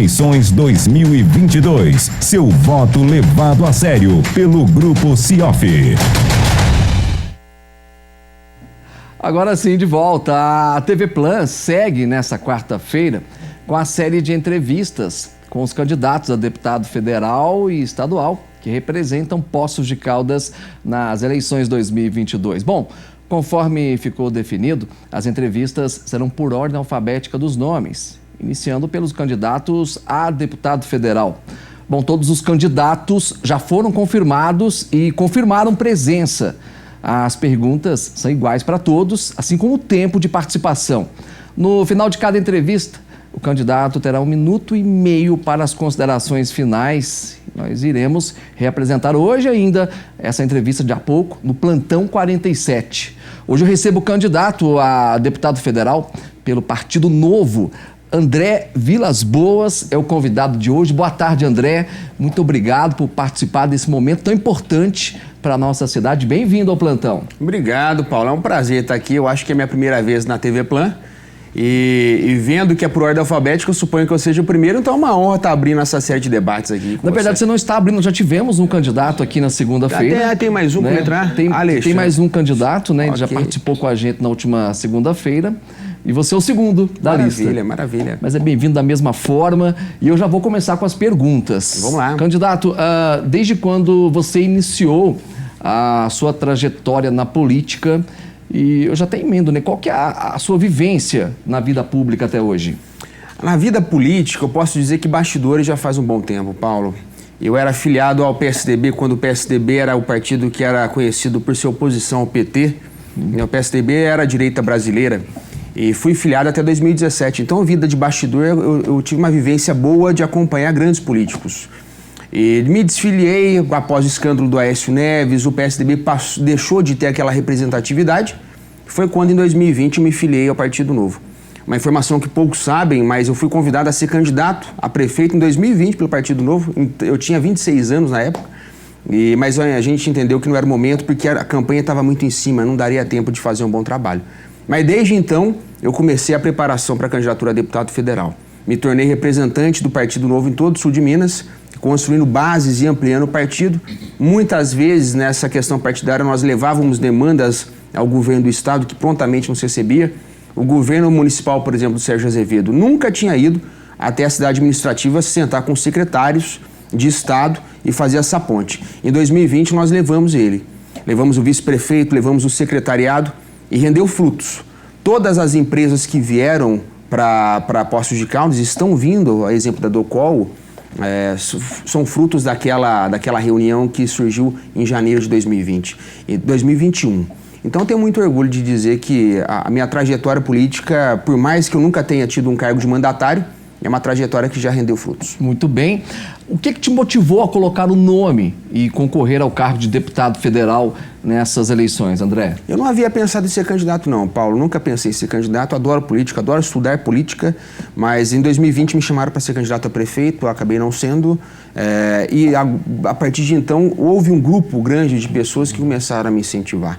Eleições 2022. Seu voto levado a sério pelo Grupo CIOF. Agora sim, de volta. A TV Plan segue nessa quarta-feira com a série de entrevistas com os candidatos a deputado federal e estadual que representam Poços de Caldas nas eleições 2022. Bom, conforme ficou definido, as entrevistas serão por ordem alfabética dos nomes, iniciando pelos candidatos a deputado federal. Bom, todos os candidatos já foram confirmados e confirmaram presença. As perguntas são iguais para todos, assim como o tempo de participação. No final de cada entrevista, o candidato terá 1,5 minutos para as considerações finais. Nós iremos reapresentar hoje ainda essa entrevista de há pouco no Plantão 47. Hoje eu recebo o candidato a deputado federal pelo Partido Novo, André Vilas Boas, é o convidado de hoje. Boa tarde, André. Muito obrigado por participar desse momento tão importante para a nossa cidade. Bem-vindo ao Plantão. Obrigado, Paulo. É um prazer estar aqui. Eu acho que é a minha primeira vez na TV Plan. E vendo que é por ordem alfabética, eu suponho que eu seja o primeiro, então é uma honra estar abrindo essa série de debates aqui com Na verdade, você não está abrindo, já tivemos um candidato aqui na segunda-feira. Tem mais um, né? Para entrar? Tem mais um candidato, né? Ele já Okay. participou com a gente na última segunda-feira. E você é o segundo da lista. Maravilha, maravilha. Mas é bem-vindo da mesma forma. E eu já vou começar com as perguntas. Vamos lá. Candidato, desde quando você iniciou a sua trajetória na política, e eu já até emendo, né? Qual que é a sua vivência na vida pública até hoje? Na vida política, eu posso dizer que bastidores já faz um bom tempo, Paulo. Eu era afiliado ao PSDB quando o PSDB era o partido que era conhecido por ser oposição ao PT. O PSDB era a direita brasileira. E fui filiado até 2017. Então, a vida de bastidor, eu tive uma vivência boa de acompanhar grandes políticos. E me desfiliei após o escândalo do Aécio Neves, o PSDB deixou de ter aquela representatividade. Foi quando, em 2020, eu me filiei ao Partido Novo. Uma informação que poucos sabem, mas eu fui convidado a ser candidato a prefeito em 2020 pelo Partido Novo. Eu tinha 26 anos na época, mas a gente entendeu que não era o momento porque a campanha estava muito em cima, não daria tempo de fazer um bom trabalho. Mas desde então, eu comecei a preparação para a candidatura a deputado federal. Me tornei representante do Partido Novo em todo o sul de Minas, construindo bases e ampliando o partido. Muitas vezes, nessa questão partidária, nós levávamos demandas ao governo do estado, que prontamente nos recebia. O governo municipal, por exemplo, do Sérgio Azevedo, nunca tinha ido até a cidade administrativa se sentar com secretários de estado e fazer essa ponte. Em 2020, nós levamos ele. Levamos o vice-prefeito, levamos o secretariado, e rendeu frutos. Todas as empresas que vieram para Poços de Caldas estão vindo, a exemplo da Docol, são frutos daquela reunião que surgiu em janeiro de 2020 e 2021. Então, eu tenho muito orgulho de dizer que a minha trajetória política, por mais que eu nunca tenha tido um cargo de mandatário, é uma trajetória que já rendeu frutos. Muito bem. O que te motivou a colocar o nome e concorrer ao cargo de deputado federal nessas eleições, André? Eu não havia pensado em ser candidato, não, Paulo. Nunca pensei em ser candidato. Adoro política, adoro estudar política, mas em 2020 me chamaram para ser candidato a prefeito, eu acabei não sendo. E a partir de então, houve um grupo grande de pessoas que começaram a me incentivar.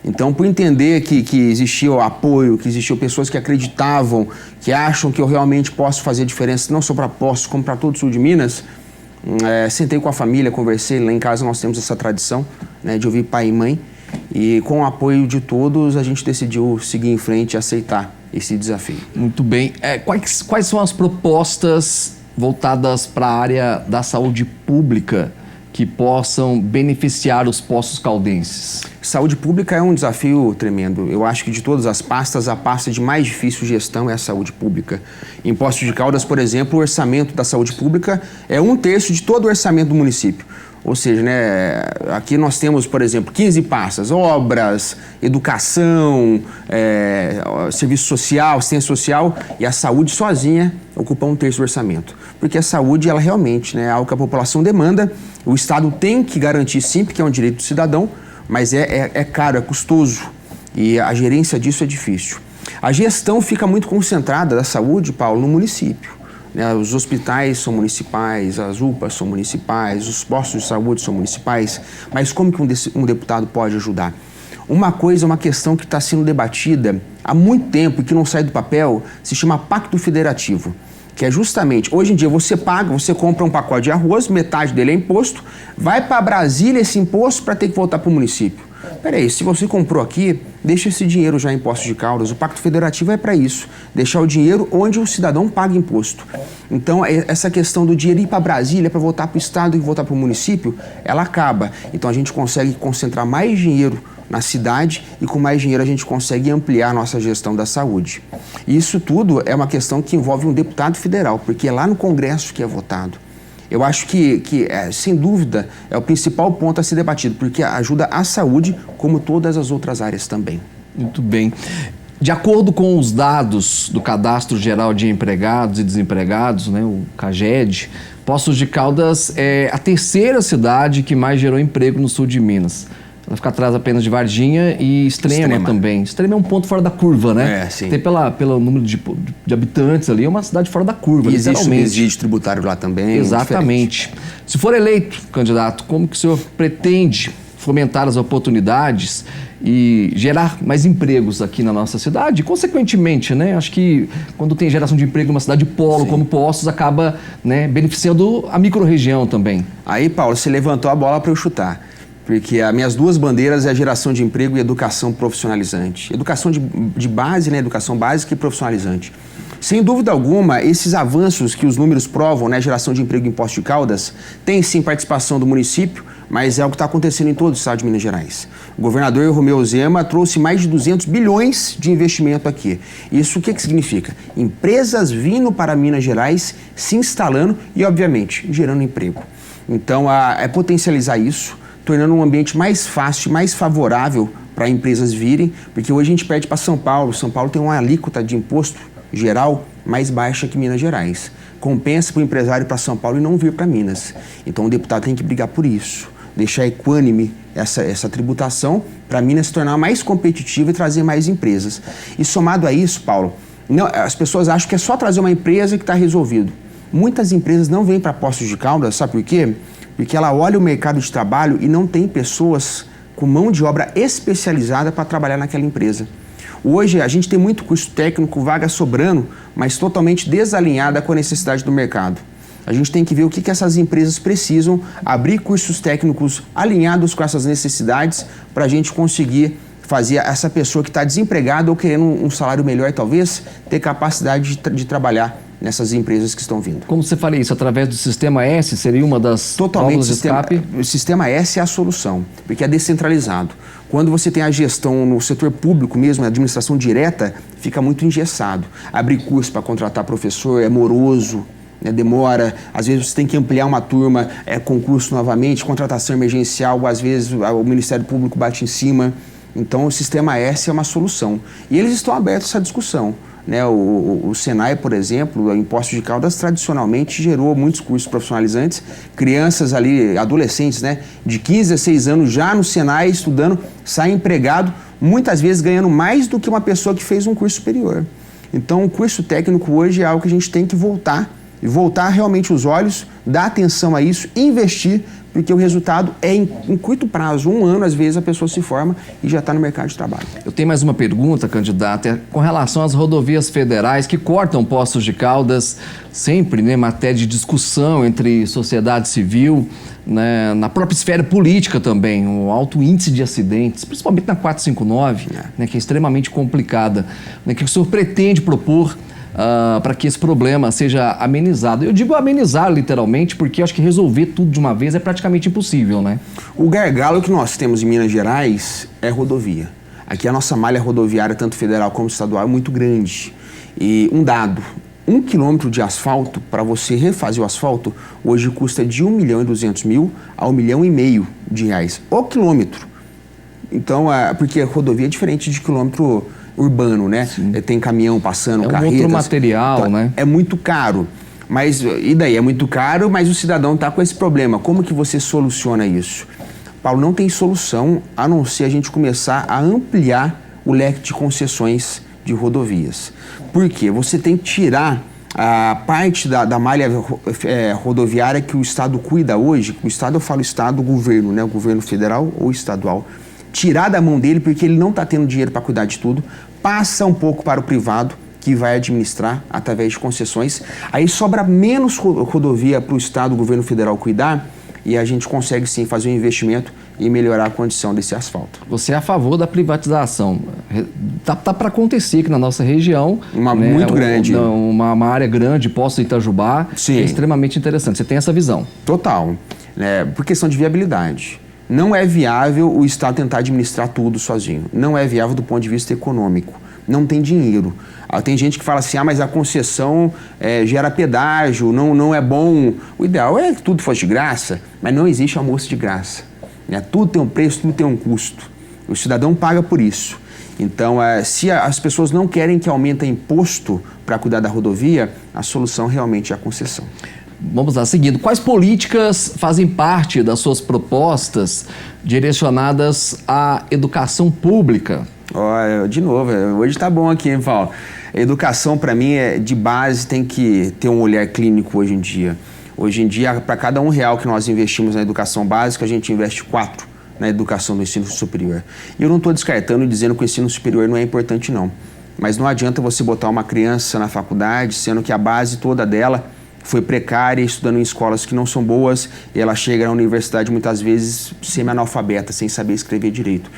Então, por entender que existia o apoio, que existiam pessoas que acreditavam, que acham que eu realmente posso fazer diferença, não só para Poços, como para todo o sul de Minas, sentei com a família, conversei. Lá em casa nós temos essa tradição, né, de ouvir pai e mãe. E com o apoio de todos, a gente decidiu seguir em frente e aceitar esse desafio. Muito bem. Quais são as propostas voltadas para a área da saúde pública que possam beneficiar os Poços caldenses? Saúde pública é um desafio tremendo. Eu acho que de todas as pastas, a pasta de mais difícil gestão é a saúde pública. Em Poços de Caldas, por exemplo, o orçamento da saúde pública é 1/3 de todo o orçamento do município. Ou seja, né, aqui nós temos, por exemplo, 15 pastas: obras, educação, serviço social, assistência social, e a saúde sozinha ocupa 1/3 do orçamento. Porque a saúde, ela realmente, né, é algo que a população demanda, o Estado tem que garantir sim, porque é um direito do cidadão, mas é caro, é custoso, e a gerência disso é difícil. A gestão fica muito concentrada da saúde, Paulo, no município. Os hospitais são municipais, as UPAs são municipais, os postos de saúde são municipais, mas como que um deputado pode ajudar? Uma questão que está sendo debatida há muito tempo e que não sai do papel, se chama Pacto Federativo. que é justamente, hoje em dia você compra um pacote de arroz, metade dele é imposto, vai para Brasília esse imposto para ter que voltar para o município. Peraí, se você comprou aqui, deixa esse dinheiro já em Poços de Caldas. O Pacto Federativo é para isso, deixar o dinheiro onde o cidadão paga imposto. Então, essa questão do dinheiro ir para Brasília, para voltar para o estado e voltar para o município, ela acaba. Então, a gente consegue concentrar mais dinheiro na cidade e com mais dinheiro a gente consegue ampliar a nossa gestão da saúde. E isso tudo é uma questão que envolve um deputado federal, porque é lá no Congresso que é votado. Eu acho que sem dúvida, é o principal ponto a ser debatido, porque ajuda a saúde, como todas as outras áreas também. Muito bem. De acordo com os dados do Cadastro Geral de Empregados e Desempregados, né, o CAGED, Poços de Caldas é a terceira cidade que mais gerou emprego no sul de Minas. Ela fica atrás apenas de Varginha e Extrema também. Extrema é um ponto fora da curva, né? Sim. Até pelo número de habitantes ali, é uma cidade fora da curva, e existe literalmente. Existe tributário lá também. Exatamente. Se for eleito, candidato, como que o senhor pretende fomentar as oportunidades e gerar mais empregos aqui na nossa cidade? Consequentemente, né? Acho que quando tem geração de emprego numa cidade polo como Poços, acaba, né, beneficiando a microrregião também. Aí, Paulo, você levantou a bola para eu chutar. Porque as minhas duas bandeiras é a geração de emprego e educação profissionalizante. Educação de base, né? Educação básica e profissionalizante. Sem dúvida alguma, esses avanços que os números provam, né? Geração de emprego em Poços de Caldas, tem sim participação do município, mas é o que está acontecendo em todo o estado de Minas Gerais. O governador Romeu Zema trouxe mais de 200 bilhões de investimento aqui. Isso o que significa? Empresas vindo para Minas Gerais, se instalando e, obviamente, gerando emprego. Então, é potencializar isso, tornando um ambiente mais fácil, mais favorável para empresas virem, porque hoje a gente perde para São Paulo. São Paulo tem uma alíquota de imposto geral mais baixa que Minas Gerais. Compensa para o empresário ir para São Paulo e não vir para Minas. Então o deputado tem que brigar por isso, deixar equânime essa tributação para Minas se tornar mais competitiva e trazer mais empresas. E somado a isso, Paulo, as pessoas acham que é só trazer uma empresa que está resolvido. Muitas empresas não vêm para Poços de Caldas, sabe por quê? Porque ela olha o mercado de trabalho e não tem pessoas com mão de obra especializada para trabalhar naquela empresa. Hoje a gente tem muito curso técnico, vaga sobrando, mas totalmente desalinhada com a necessidade do mercado. A gente tem que ver o que essas empresas precisam, abrir cursos técnicos alinhados com essas necessidades para a gente conseguir fazer essa pessoa que está desempregada ou querendo um salário melhor, talvez, ter capacidade de trabalhar nessas empresas que estão vindo. Como você faria isso? Através do Sistema S? Seria uma das válvulas de escape? O Sistema S é a solução, porque é descentralizado. Quando você tem a gestão no setor público mesmo, a administração direta, fica muito engessado. Abrir curso para contratar professor é moroso, né, demora. Às vezes você tem que ampliar uma turma, concurso novamente, contratação emergencial, às vezes o Ministério Público bate em cima. Então o Sistema S é uma solução. E eles estão abertos a essa discussão. Né, o Senai, por exemplo, em Poços de Caldas, tradicionalmente gerou muitos cursos profissionalizantes, crianças ali, adolescentes, né, de 15 a 6 anos já no Senai estudando, saem empregado, muitas vezes ganhando mais do que uma pessoa que fez um curso superior. Então o curso técnico hoje é algo que a gente tem que voltar realmente os olhos, dar atenção a isso, investir, porque o resultado é em curto prazo, 1 ano, às vezes a pessoa se forma e já está no mercado de trabalho. Eu tenho mais uma pergunta, candidato, com relação às rodovias federais que cortam Poços de Caldas, sempre, né, matéria de discussão entre sociedade civil, né, na própria esfera política também, um alto índice de acidentes, principalmente na 459, né, que é extremamente complicada. Né, que o senhor pretende propor para que esse problema seja amenizado? Eu digo amenizar literalmente, porque acho que resolver tudo de uma vez é praticamente impossível, né? O gargalo que nós temos em Minas Gerais é rodovia. Aqui a nossa malha rodoviária, tanto federal como estadual, é muito grande. E um dado, 1 quilômetro de asfalto, para você refazer o asfalto, hoje custa de R$1.200.000 a R$1,5 milhão o quilômetro. Então, porque a rodovia é diferente de quilômetro urbano, né? Tem caminhão passando, carretas. É um outro material, então, né? É muito caro. E daí? É muito caro, mas o cidadão está com esse problema. Como que você soluciona isso? Paulo, não tem solução a não ser a gente começar a ampliar o leque de concessões de rodovias. Por quê? Você tem que tirar a parte da malha rodoviária que o Estado cuida hoje. O Estado, eu falo Estado, o governo, né? O governo federal ou estadual. Tirar da mão dele, porque ele não está tendo dinheiro para cuidar de tudo, passa um pouco para o privado, que vai administrar através de concessões. Aí sobra menos rodovia para o Estado, o governo federal cuidar, e a gente consegue sim fazer um investimento e melhorar a condição desse asfalto. Você é a favor da privatização. Tá para acontecer aqui na nossa região. Muito grande. Uma área grande, Poço de Itajubá. Sim. É extremamente interessante. Você tem essa visão? Total. Por questão de viabilidade. Não é viável o Estado tentar administrar tudo sozinho. Não é viável do ponto de vista econômico. Não tem dinheiro. Tem gente que fala assim, mas a concessão gera pedágio, não é bom. O ideal é que tudo fosse de graça, mas não existe almoço de graça. Tudo tem um preço, tudo tem um custo. O cidadão paga por isso. Então, se as pessoas não querem que aumente imposto para cuidar da rodovia, a solução realmente é a concessão. Vamos lá, seguindo. Quais políticas fazem parte das suas propostas direcionadas à educação pública? Olha, de novo, hoje tá bom aqui, hein, Paulo? A educação, para mim, de base, tem que ter um olhar clínico hoje em dia. Hoje em dia, para cada R$1 que nós investimos na educação básica, a gente investe 4 na educação do ensino superior. E eu não estou descartando e dizendo que o ensino superior não é importante, não. Mas não adianta você botar uma criança na faculdade, sendo que a base toda dela foi precária, estudando em escolas que não são boas, e ela chega na universidade muitas vezes semi-analfabeta, sem saber escrever direito.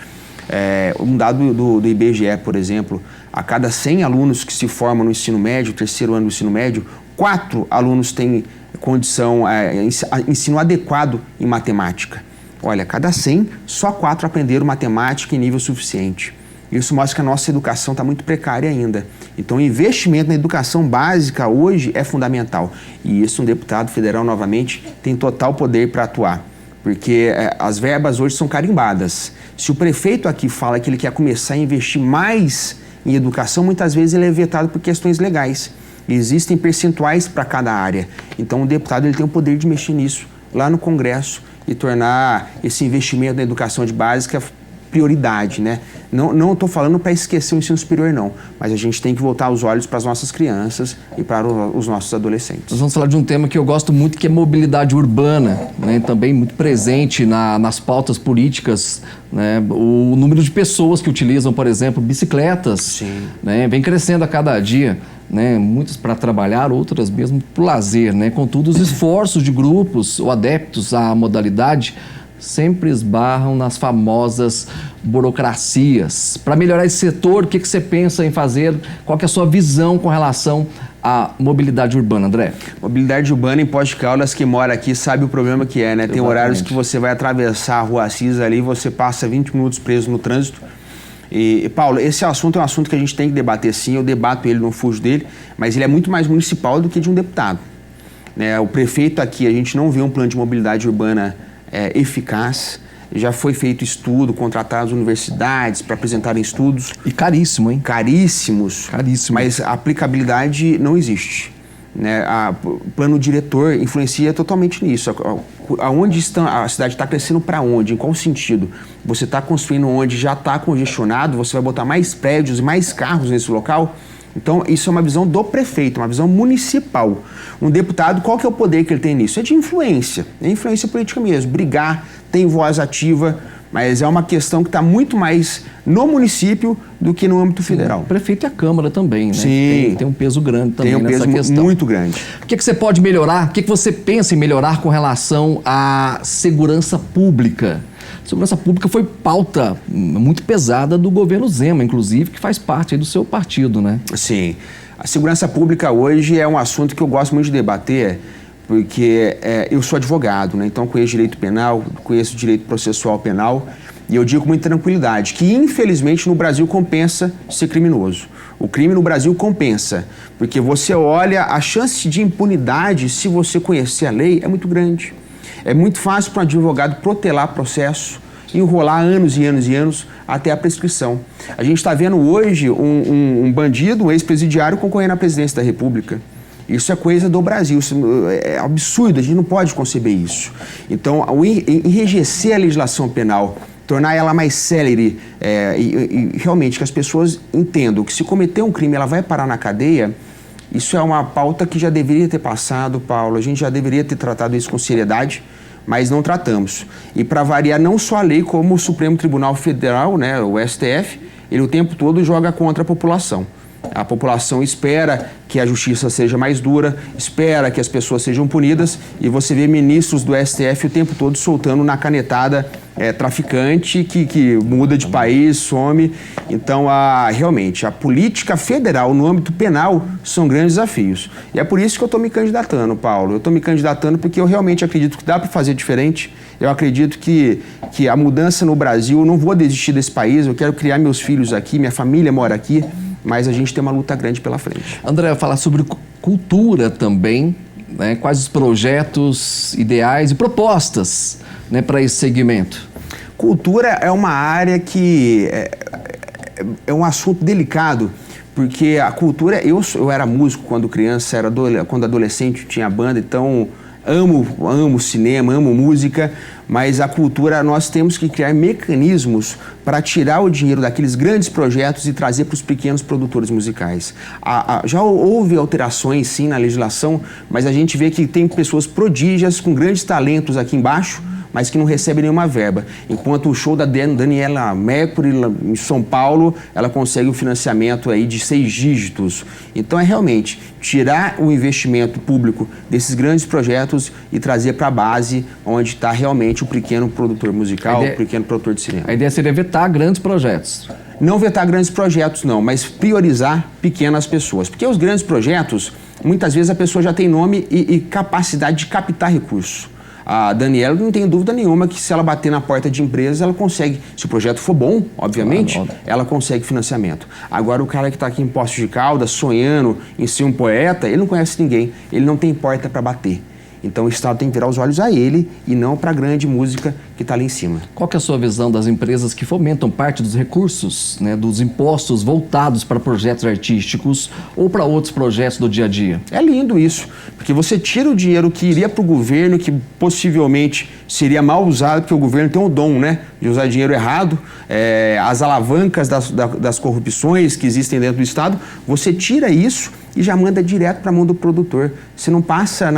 Um dado do IBGE, por exemplo, a cada 100 alunos que se formam no ensino médio, terceiro ano do ensino médio, 4 alunos têm condição, ensino adequado em matemática. Olha, a cada 100, só 4 aprenderam matemática em nível suficiente. Isso mostra que a nossa educação está muito precária ainda. Então, o investimento na educação básica hoje é fundamental. E isso um deputado federal, novamente, tem total poder para atuar. Porque as verbas hoje são carimbadas. Se o prefeito aqui fala que ele quer começar a investir mais em educação, muitas vezes ele é vetado por questões legais. Existem percentuais para cada área. Então, o deputado ele tem o poder de mexer nisso lá no Congresso e tornar esse investimento na educação de básica prioridade, né? Não estou falando para esquecer o ensino superior, não. Mas a gente tem que voltar os olhos para as nossas crianças e para os nossos adolescentes. Nós vamos falar de um tema que eu gosto muito, que é mobilidade urbana, né? Também muito presente nas pautas políticas, né? O número de pessoas que utilizam, por exemplo, bicicletas, né? Vem crescendo a cada dia. Né, muitas para trabalhar, outras mesmo para o lazer, né? Contudo, os esforços de grupos ou adeptos à modalidade sempre esbarram nas famosas burocracias. Para melhorar esse setor, o que você pensa em fazer? Qual que é a sua visão com relação à mobilidade urbana, André? Mobilidade urbana em Poços de Caldas, que mora aqui, sabe o problema que é, né? Tem horários que você vai atravessar a Rua Assis ali, você passa 20 minutos preso no trânsito. E, Paulo, esse assunto é um assunto que a gente tem que debater sim, eu debato ele, não fujo dele, mas ele é muito mais municipal do que de um deputado. Né? O prefeito aqui, a gente não vê um plano de mobilidade urbana eficaz, já foi feito estudo, contratadas universidades para apresentarem estudos. E caríssimo, hein? Caríssimos. Caríssimo. Mas a aplicabilidade não existe. Né? O plano diretor influencia totalmente nisso. Aonde a cidade está crescendo para onde? Em qual sentido? Você está construindo onde já está congestionado, você vai botar mais prédios e mais carros nesse local? Então, isso é uma visão do prefeito, uma visão municipal. Um deputado, qual que é o poder que ele tem nisso? É de influência, é influência política mesmo. Brigar, tem voz ativa, mas é uma questão que está muito mais no município do que no âmbito federal. O prefeito e a Câmara também, né? Sim. Tem um peso grande também nessa questão. Tem um peso muito grande. O que você pode melhorar? O que você pensa em melhorar com relação à segurança pública? A segurança pública foi pauta muito pesada do governo Zema, inclusive, que faz parte aí do seu partido, né? Sim. A segurança pública hoje é um assunto que eu gosto muito de debater, porque eu sou advogado, né? Então conheço direito penal, conheço direito processual penal, e eu digo com muita tranquilidade que, infelizmente, no Brasil compensa ser criminoso. O crime no Brasil compensa, porque você olha, a chance de impunidade, se você conhecer a lei, é muito grande. É muito fácil para um advogado protelar processo, enrolar anos e anos e anos até a prescrição. A gente está vendo hoje um bandido, um ex-presidiário, concorrendo à presidência da República. Isso é coisa do Brasil, isso é absurdo, a gente não pode conceber isso. Então, enrijecer a legislação penal, tornar ela mais célere e realmente que as pessoas entendam que se cometer um crime ela vai parar na cadeia, isso é uma pauta que já deveria ter passado, Paulo, a gente já deveria ter tratado isso com seriedade, mas não tratamos. E para variar, não só a lei, como o Supremo Tribunal Federal, né, o STF, ele o tempo todo joga contra a população. A população espera que a justiça seja mais dura, espera que as pessoas sejam punidas, e você vê ministros do STF o tempo todo soltando na canetada traficante que muda de país, some. Então, realmente, a política federal no âmbito penal são grandes desafios. E é por isso que eu estou me candidatando, Paulo. Eu estou me candidatando porque eu realmente acredito que dá para fazer diferente. Eu acredito que a mudança no Brasil, eu não vou desistir desse país, eu quero criar meus filhos aqui, minha família mora aqui, mas a gente tem uma luta grande pela frente. André, falar sobre cultura também, né? Quais os projetos ideais e propostas, né, para esse segmento? Cultura é uma área que é um assunto delicado, porque a cultura, eu era músico quando criança, quando adolescente tinha banda, então amo cinema, amo música, mas a cultura, nós temos que criar mecanismos para tirar o dinheiro daqueles grandes projetos e trazer para os pequenos produtores musicais. Já houve alterações, sim, na legislação, mas a gente vê que tem pessoas prodígias com grandes talentos aqui embaixo, mas que não recebe nenhuma verba. Enquanto o show da Daniela Mercury em São Paulo, ela consegue um financiamento aí de 6 dígitos. Então é realmente tirar o investimento público desses grandes projetos e trazer para a base, onde está realmente o pequeno produtor musical, o pequeno produtor de cinema. A ideia seria vetar grandes projetos. Não vetar grandes projetos, não, mas priorizar pequenas pessoas. Porque os grandes projetos, muitas vezes a pessoa já tem nome e capacidade de captar recursos. A Daniela, não tem dúvida nenhuma que se ela bater na porta de empresa, ela consegue, se o projeto for bom, obviamente, ela consegue financiamento. Agora o cara que está aqui em Poços de Caldas, sonhando em ser um poeta, ele não conhece ninguém, ele não tem porta para bater. Então o Estado tem que virar os olhos a ele e não para a grande música que está ali em cima. Qual que é a sua visão das empresas que fomentam parte dos recursos, né, dos impostos voltados para projetos artísticos ou para outros projetos do dia a dia? É lindo isso, porque você tira o dinheiro que iria para o governo, que possivelmente seria mal usado, porque o governo tem o dom, né, de usar dinheiro errado, as alavancas das corrupções que existem dentro do Estado, você tira isso e já manda direto para a mão do produtor. Você não passa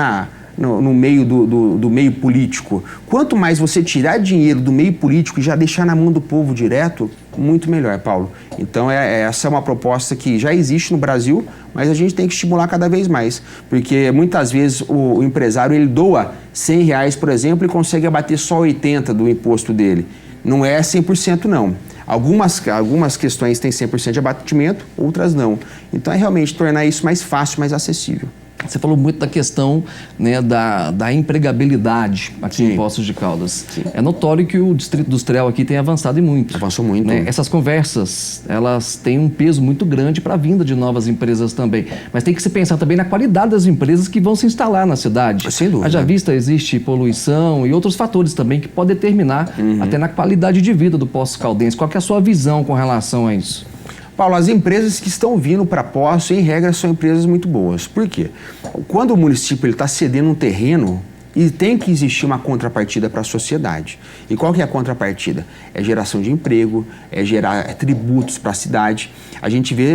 no meio do meio político. Quanto mais você tirar dinheiro do meio político e já deixar na mão do povo direto, muito melhor, Paulo. Então essa é uma proposta que já existe no Brasil, mas a gente tem que estimular cada vez mais, porque muitas vezes o empresário ele doa R$100, por exemplo, e consegue abater só 80 do imposto dele. Não é 100% não. Algumas questões têm 100% de abatimento, outras não. Então é realmente tornar isso mais fácil, mais acessível. Você falou muito da questão, né, da empregabilidade aqui em Poços de Caldas. Sim. É notório que o Distrito Industrial aqui tem avançado muito. Avançou muito. Né? Essas conversas, elas têm um peso muito grande para a vinda de novas empresas também. Mas tem que se pensar também na qualidade das empresas que vão se instalar na cidade. Sem dúvida. Haja vista, existe poluição e outros fatores também que podem determinar até na qualidade de vida do Poços Caldense. Qual que é a sua visão com relação a isso? Paulo, as empresas que estão vindo para Poços, em regra, são empresas muito boas. Por quê? Quando o município está cedendo um terreno, e tem que existir uma contrapartida para a sociedade. E qual que é a contrapartida? É geração de emprego, é gerar tributos para a cidade. A gente vê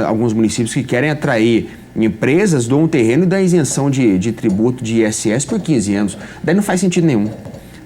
alguns municípios que querem atrair empresas, dão um terreno e dão isenção de tributo de ISS por 15 anos. Daí não faz sentido nenhum.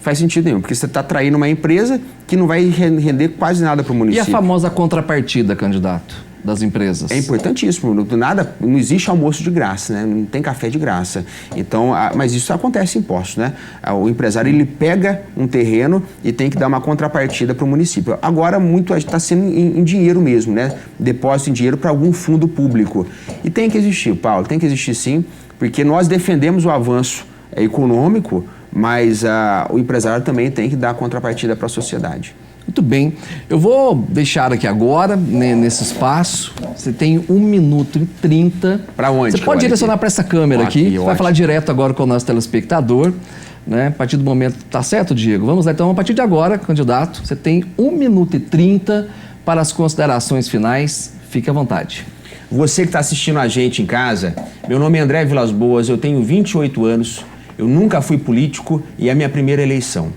Faz sentido nenhum, porque você está atraindo uma empresa que não vai render quase nada para o município. E a famosa contrapartida, candidato, das empresas? É importantíssimo. Não existe almoço de graça, né? Não tem café de graça. Então, mas isso acontece em Poços, né? O empresário ele pega um terreno e tem que dar uma contrapartida para o município. Agora, muito está sendo em dinheiro mesmo, né? Depósito em dinheiro para algum fundo público. E tem que existir, Paulo, tem que existir sim, porque nós defendemos o avanço econômico, mas o empresário também tem que dar contrapartida para a sociedade. Muito bem. Eu vou deixar aqui agora, né, nesse espaço. Você tem 1 minuto e 30. Para onde? Você pode direcionar para essa câmera aqui. Vai falar direto agora com o nosso telespectador. Né? A partir do momento... Tá certo, Diego? Vamos lá. Então, a partir de agora, candidato, você tem 1 minuto e 30 para as considerações finais. Fique à vontade. Você que está assistindo a gente em casa, meu nome é André Vilas Boas, eu tenho 28 anos, eu nunca fui político e é a minha primeira eleição.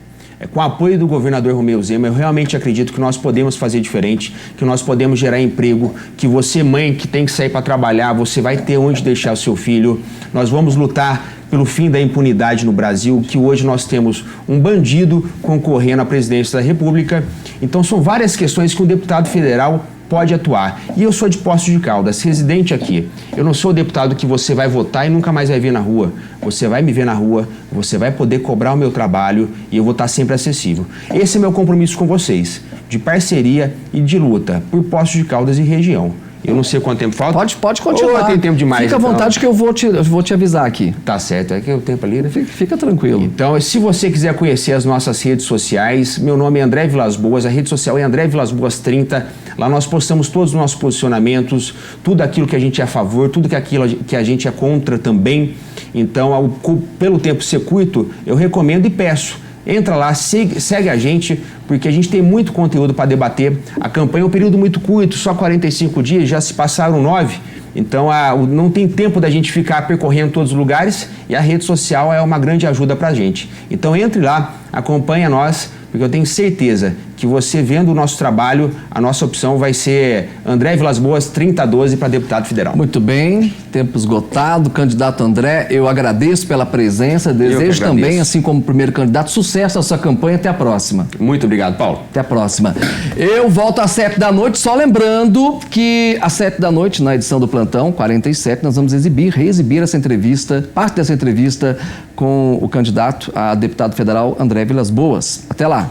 Com o apoio do governador Romeu Zema, eu realmente acredito que nós podemos fazer diferente, que nós podemos gerar emprego, que você, mãe, que tem que sair para trabalhar, você vai ter onde deixar o seu filho. Nós vamos lutar pelo fim da impunidade no Brasil, que hoje nós temos um bandido concorrendo à presidência da República. Então são várias questões que um deputado federal pode atuar. E eu sou de Poços de Caldas, residente aqui. Eu não sou o deputado que você vai votar e nunca mais vai ver na rua. Você vai me ver na rua, você vai poder cobrar o meu trabalho e eu vou estar sempre acessível. Esse é meu compromisso com vocês, de parceria e de luta por Poços de Caldas e região. Eu não sei quanto tempo falta. Pode continuar. Ou tem tempo demais? Fica à vontade que eu vou te avisar aqui. Tá certo, é que o tempo ali, né? Fica tranquilo. Então, se você quiser conhecer as nossas redes sociais, meu nome é André Vilas Boas, a rede social é André Vilas Boas 30. Lá nós postamos todos os nossos posicionamentos, tudo aquilo que a gente é a favor, tudo aquilo que a gente é contra também. Então, pelo tempo ser curto, eu recomendo e peço. Entra lá, segue a gente, porque a gente tem muito conteúdo para debater. A campanha é um período muito curto, só 45 dias, já se passaram 9. Então, não tem tempo da gente ficar percorrendo todos os lugares e a rede social é uma grande ajuda para a gente. Então, entre lá, acompanha nós, porque eu tenho certeza que você vendo o nosso trabalho, a nossa opção vai ser André Vilas Boas 3012 para deputado federal. Muito bem, tempo esgotado. Candidato André, eu agradeço pela presença, desejo também, assim como primeiro candidato, sucesso à sua campanha. Até a próxima. Muito obrigado, Paulo. Até a próxima. Eu volto às 7 da noite, só lembrando que às 7 da noite, na edição do Plantão 47, nós vamos reexibir essa entrevista, parte dessa entrevista com o candidato a deputado federal André Vilas Boas. Até lá.